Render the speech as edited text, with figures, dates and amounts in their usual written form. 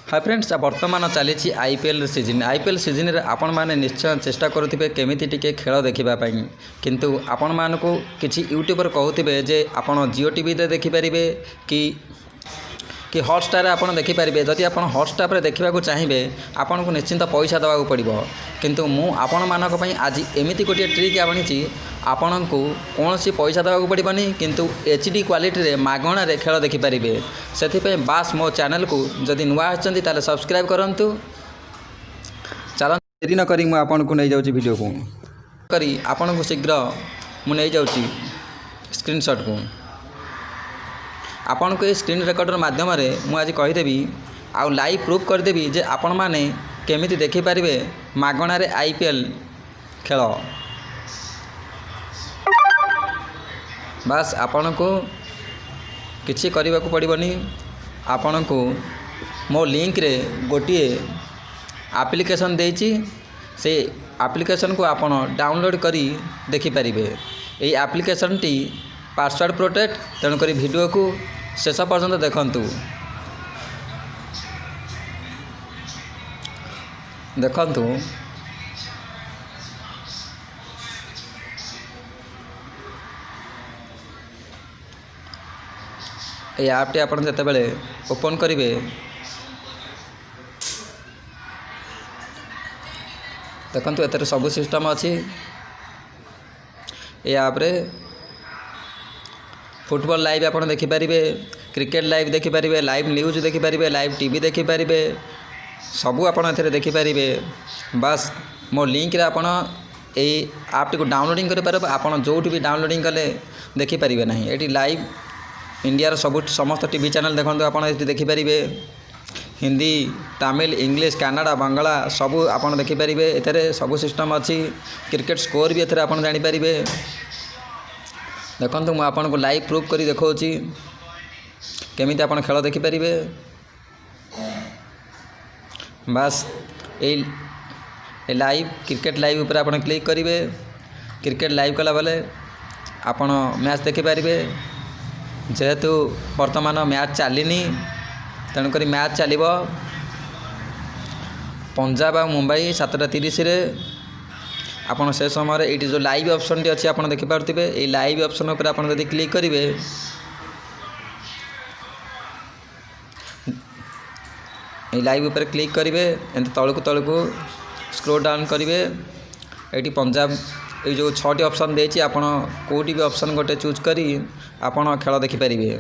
Hi friends वर्तमान चली IPL season रे आपण माने निश्चय चेष्टा करुथिबे केमिति टिके खेल देखिबा पई किंतु आपण मानको किछि यूट्यूबर कहउथिबे जे आपण जियो टीवी दे देखि परिबे कि हॉटस्टार आपण देखि परिबे। जदि आपण हॉटस्टार रे देखिबा को चाहिबे आपण को निश्चिंत पैसा देबा को पड़िबो किंतु मु आपण मानक पई आज एमिति गोटे ट्रिक आनिछि आपण को कोनोसी पैसा देबा को पड़िबनी किंतु एचडी क्वालिटी रे मागणा रे खेल देखि परिबे। सेथि पे बास मो चैनल को जदि नुआ आछंती ताले सब्सक्राइब करंतु। चलन देरी न करी मु आपण को नै जाउची वीडियो को करी आपण को शीघ्र मु नै जाउची स्क्रीनशॉट को आपण को स्क्रीन रेकॉर्डर माध्यम रे मु आज कहिदेबी आउ लाइव प्रूफ करदेबी जे आपण माने केमिति देखि परिबे मागणा रे आईपीएल खेल। बस आपण को किछि करबा को पड़िबनी। आपण को मो लिंक रे गोटिए एप्लिकेशन देछि से एप्लिकेशन को आपण डाउनलोड करी देखि परिबे। एई एप्लिकेशन टी पासवर्ड प्रोटेक्ट तेणुक वीडियो को शेष पर्यंत देखंतु। ये ऐप टी आपण जते बेले ओपन करिवे देखंतु एतर सब सिस्टम अछि। ये ऐप रे फुटबॉल लाइव आप देखिपारे, क्रिकेट लाइव देखिपारे, लाइव न्यूज देखिपारे, लाइव टीवी देखिपारे, सबू आप देखिपारे। बस मो लिंक रे आपण एई ऐप टी को डाउनलोडिंग कर पारे। आप जो भी डाउनलोडिंग कले देखिपारे ना। ये लाइव इंडिया सब समस्त टीवी चैनल देखो आप देखिपारे। हिंदी, तमिल, इंग्लिश, कन्नड़ा, बांग्ला सबू आप देखिपारे। एथरे सबू सिस्टम अच्छी। क्रिकेट स्कोर भी एथरे आप जानिपारे। देखो मुझे आपन को लाइव प्रूफ करी देखौची केमिति आपन खेल देखि परिबे। बस ए लाइव क्रिकेट लाइव ऊपर आपन क्लिक करिवे। क्रिकेट लाइव कला बेले आपन मैच देखि परिबे। जेहेतु वर्तमान मैच चलिनी तेणुक मैच चलिबो पंजाब और मुंबई 7:30 रे। आपन से समय ये जो लाइव ऑप्शन टी अच्छी आप देखिपे। ये लाइव ऑप्शन पर आप क्लिक करेंगे ये लाइव ऊपर क्लिक करेंगे एंत तलू स्क्रोल डाउन करेंगे। ये पंजाब ये जो 6टी ऑप्शन देती आप कौटी भी ऑप्शन गोटे चूज करी आप खेल देखिपारे।